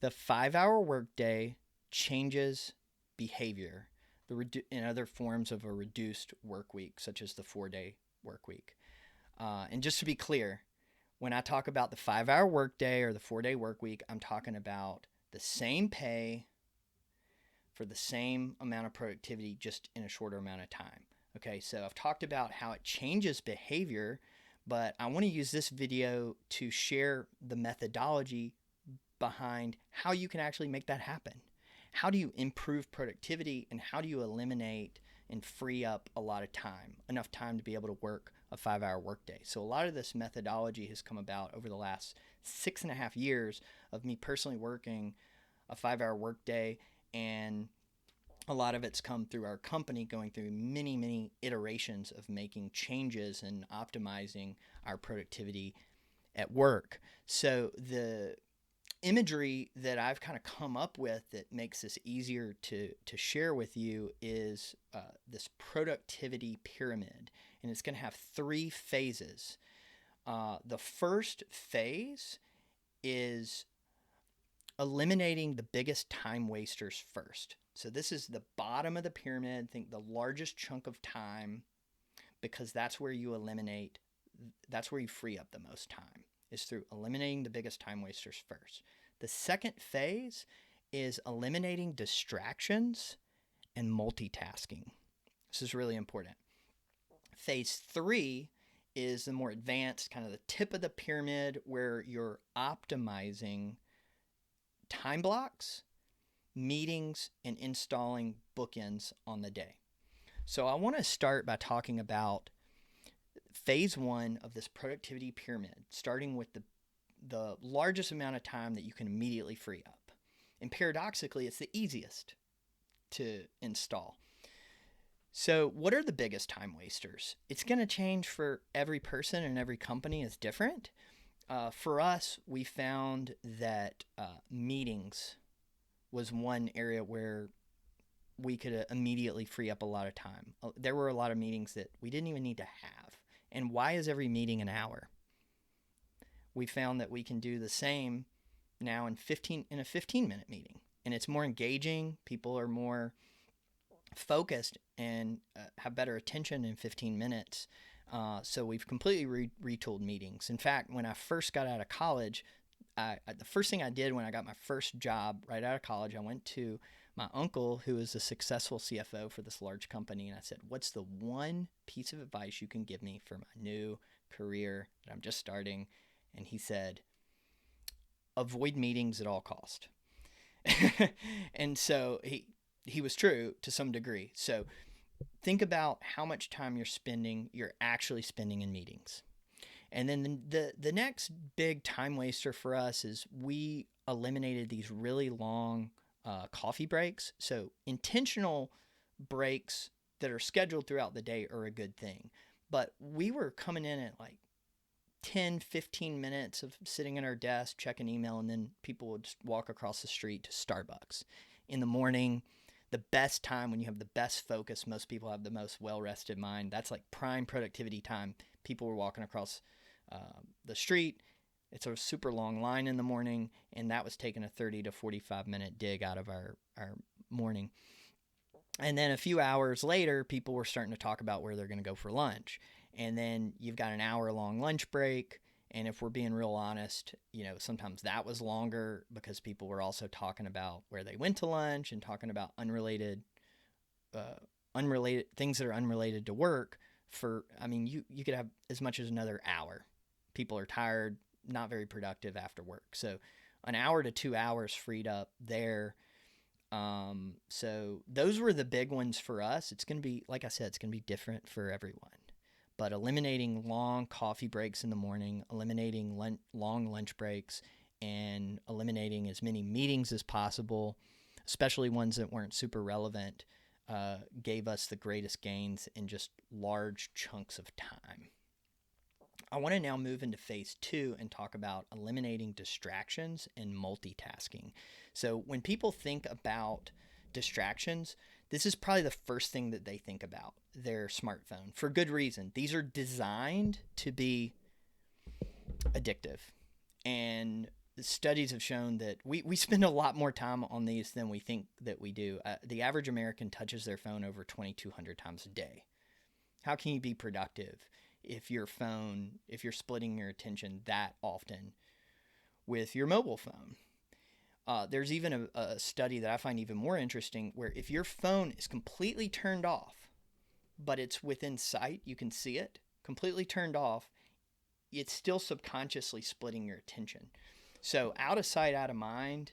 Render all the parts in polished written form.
The 5 hour workday changes behavior in other forms of a reduced work week, such as the 4 day work week. And just to be clear, when I talk about the 5 hour workday or the 4 day work week, I'm talking about the same pay for the same amount of productivity just in a shorter amount of time. Okay, so I've talked about how it changes behavior, but I want to use this video to share the methodology behind how you can actually make that happen. How do you improve productivity and how do you eliminate and free up a lot of time, enough time to be able to work a 5 hour workday? So, a lot of this methodology has come about over the last 6.5 years of me personally working a 5 hour workday, and a lot of it's come through our company going through many, many iterations of making changes and optimizing our productivity at work. So, the imagery that I've kind of come up with that makes this easier to share with you is this productivity pyramid. And it's going to have 3 phases. The first phase is eliminating the biggest time wasters first. So this is the bottom of the pyramid, think the largest chunk of time, because that's where you free up the most time, is through eliminating the biggest time wasters first. The second phase is eliminating distractions and multitasking. This is really important. Phase 3 is the more advanced, kind of the tip of the pyramid, where you're optimizing time blocks, meetings, and installing bookends on the day. So I want to start by talking about phase 1 of this productivity pyramid, starting with the largest amount of time that you can immediately free up. And paradoxically, it's the easiest to install. So, what are the biggest time wasters? It's going to change for every person, and every company is different. For us, we found that meetings was one area where we could immediately free up a lot of time. There were a lot of meetings that we didn't even need to have. And why is every meeting an hour? We found that we can do the same now in a 15-minute meeting, and it's more engaging. People are more focused and have better attention in 15 minutes. So we've completely retooled meetings. In fact, when I first got out of college, the first thing I did when I got my first job right out of college, I went to my uncle, who is a successful CFO for this large company, and I said, "What's the one piece of advice you can give me for my new career that I'm just starting?" And he said, "Avoid meetings at all cost." And so he was true to some degree. So think about how much time you're actually spending in meetings. And then the next big time waster for us is we eliminated these really long coffee breaks. So intentional breaks that are scheduled throughout the day are a good thing. But we were coming in at like 10, 15 minutes of sitting at our desk, checking email, and then people would just walk across the street to Starbucks. In the morning, the best time when you have the best focus, most people have the most well-rested mind. That's like prime productivity time. People were walking across the street. It's a super long line in the morning, and that was taking a 30 to 45-minute dig out of our morning. And then a few hours later, people were starting to talk about where they're going to go for lunch. And then you've got an hour-long lunch break. And if we're being real honest, sometimes that was longer because people were also talking about where they went to lunch and talking about unrelated things that are unrelated to work. You could have as much as another hour. People are tired, not very productive after work. So an hour to 2 hours freed up there. So those were the big ones for us. It's going to be, like I said, it's going to be different for everyone. But eliminating long coffee breaks in the morning, eliminating long lunch breaks, and eliminating as many meetings as possible, especially ones that weren't super relevant, gave us the greatest gains in just large chunks of time. I want to now move into phase 2 and talk about eliminating distractions and multitasking. So when people think about distractions, this is probably the first thing that they think about, their smartphone, for good reason. These are designed to be addictive. And studies have shown that we spend a lot more time on these than we think that we do. The average American touches their phone over 2,200 times a day. How can you be productive if you're splitting your attention that often with your mobile phone? There's even a study that I find even more interesting where if your phone is completely turned off, but it's within sight, you can see it, completely turned off, it's still subconsciously splitting your attention. So out of sight, out of mind,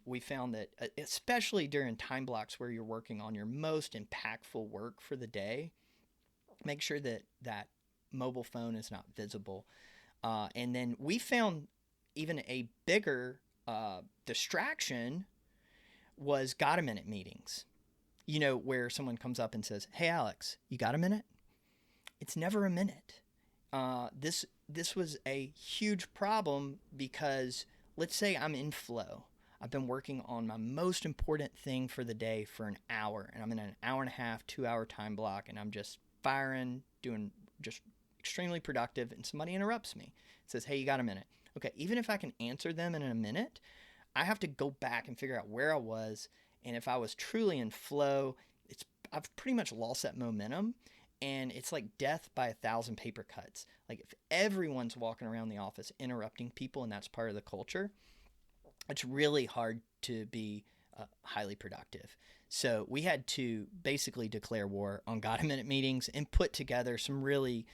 we found that especially during time blocks where you're working on your most impactful work for the day, make sure that that mobile phone is not visible. And then we found even a bigger distraction was got a minute meetings. You know, where someone comes up and says, "Hey, Alex, you got a minute?" It's never a minute. This was a huge problem because let's say I'm in flow. I've been working on my most important thing for the day for an hour, and I'm in an hour and a half, 2 hour time block, and I'm just firing, doing just extremely productive, and somebody interrupts me. Says, "Hey, you got a minute?" Okay, even if I can answer them in a minute, I have to go back and figure out where I was, and if I was truly in flow, I've pretty much lost that momentum, and it's like death by 1,000 paper cuts. Like if everyone's walking around the office interrupting people, and that's part of the culture, it's really hard to be highly productive. So we had to basically declare war on got a minute meetings and put together some really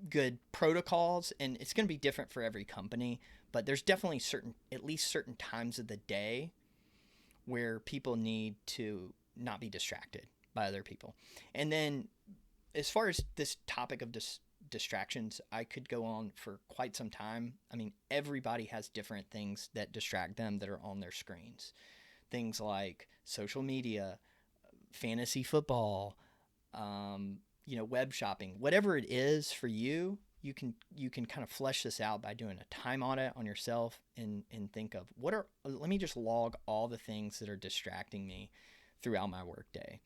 good protocols, and it's going to be different for every company, but there's definitely at least certain times of the day where people need to not be distracted by other people. And then as far as this topic of distractions, I could go on for quite some time. I mean, everybody has different things that distract them that are on their screens. Things like social media, fantasy football, web shopping, whatever it is for you. You can kind of flesh this out by doing a time audit on yourself and think of let me just log all the things that are distracting me throughout my workday,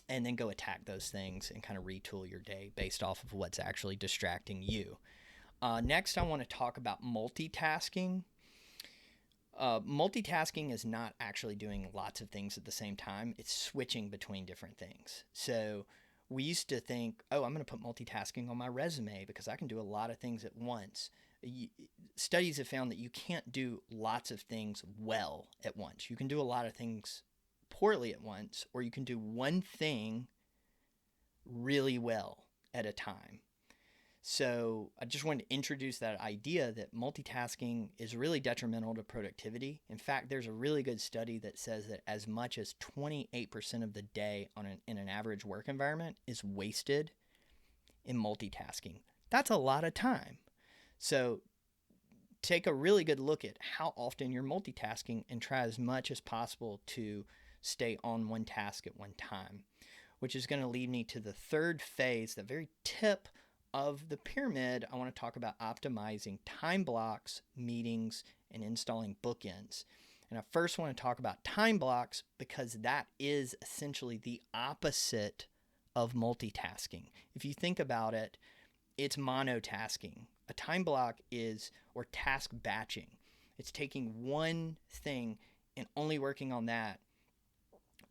and then go attack those things and kind of retool your day based off of what's actually distracting you. Next, I want to talk about multitasking. Multitasking is not actually doing lots of things at the same time. It's switching between different things. So we used to think, oh, I'm going to put multitasking on my resume because I can do a lot of things at once. Studies have found that you can't do lots of things well at once. You can do a lot of things poorly at once, or you can do one thing really well at a time. So I just wanted to introduce that idea that multitasking is really detrimental to productivity. In fact, there's a really good study that says that as much as 28% of the day in an average work environment is wasted in multitasking. That's a lot of time. So take a really good look at how often you're multitasking and try as much as possible to stay on one task at one time, which is going to lead me to the third phase, the very tip of the pyramid. I want to talk about optimizing time blocks, meetings, and installing bookends. And I first want to talk about time blocks because that is essentially the opposite of multitasking. If you think about it, it's monotasking. A time block or task batching. It's taking one thing and only working on that,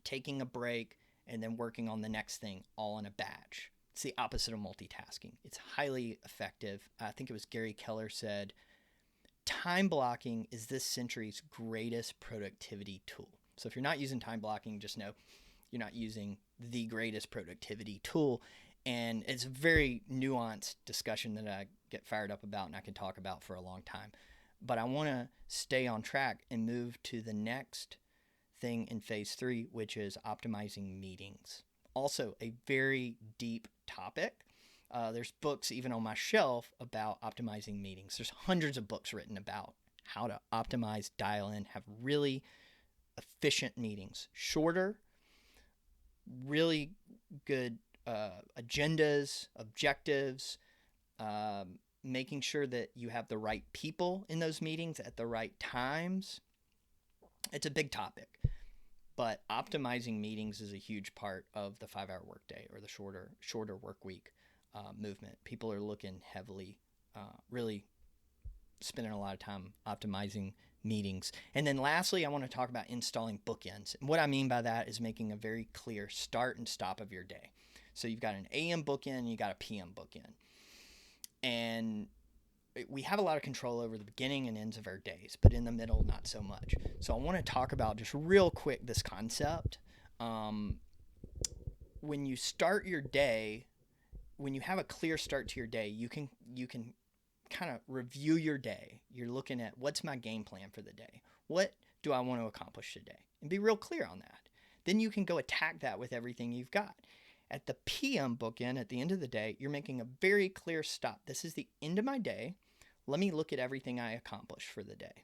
taking a break, and then working on the next thing all in a batch. It's the opposite of multitasking. It's highly effective. I think it was Gary Keller said, time blocking is this century's greatest productivity tool. So if you're not using time blocking, just know you're not using the greatest productivity tool. And it's a very nuanced discussion that I get fired up about and I can talk about for a long time. But I want to stay on track and move to the next thing in phase 3, which is optimizing meetings. Also a very deep topic. There's books even on my shelf about optimizing meetings. There's hundreds of books written about how to optimize, dial in, have really efficient meetings. Shorter, really good agendas, objectives, making sure that you have the right people in those meetings at the right times. It's a big topic, but optimizing meetings is a huge part of the 5-hour workday or the shorter work week movement. People are looking heavily, really spending a lot of time optimizing meetings. And then lastly, I want to talk about installing bookends. And what I mean by that is making a very clear start and stop of your day. So you've got an AM bookend and you got a PM bookend. And we have a lot of control over the beginning and ends of our days, but in the middle, not so much. So I want to talk about just real quick this concept. When you start your day, when you have a clear start to your day, you can kind of review your day. You're looking at what's my game plan for the day? What do I want to accomplish today? And be real clear on that. Then you can go attack that with everything you've got. At the PM bookend, at the end of the day, you're making a very clear stop. This is the end of my day. Let me look at everything I accomplished for the day.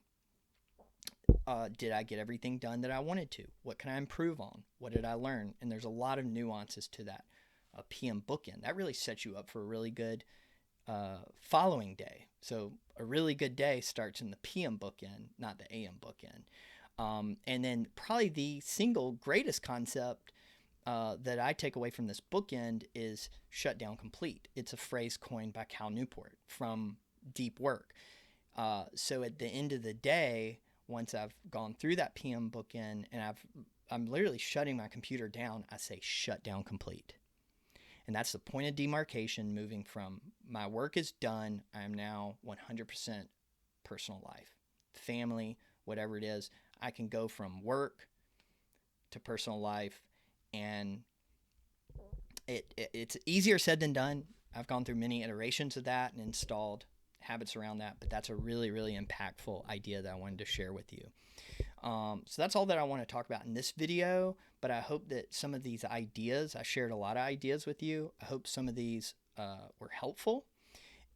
Did I get everything done that I wanted to? What can I improve on? What did I learn? And there's a lot of nuances to that PM bookend. That really sets you up for a really good following day. So a really good day starts in the PM bookend, not the AM bookend. And then probably the single greatest concept that I take away from this bookend is shut down complete. It's a phrase coined by Cal Newport from Deep Work. So at the end of the day, once I've gone through that PM bookend and I'm literally shutting my computer down, I say shut down complete. And that's the point of demarcation, moving from my work is done, I am now 100% personal life, family, whatever it is. I can go from work to personal life, and it's easier said than done. I've gone through many iterations of that and installed habits around that, but that's a really, really impactful idea that I wanted to share with you. So that's all that I want to talk about in this video, but I hope that some of these ideas, I shared a lot of ideas with you. I hope some of these were helpful.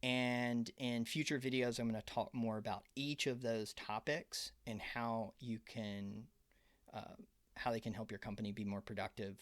And in future videos, I'm going to talk more about each of those topics and how you can, how they can help your company be more productive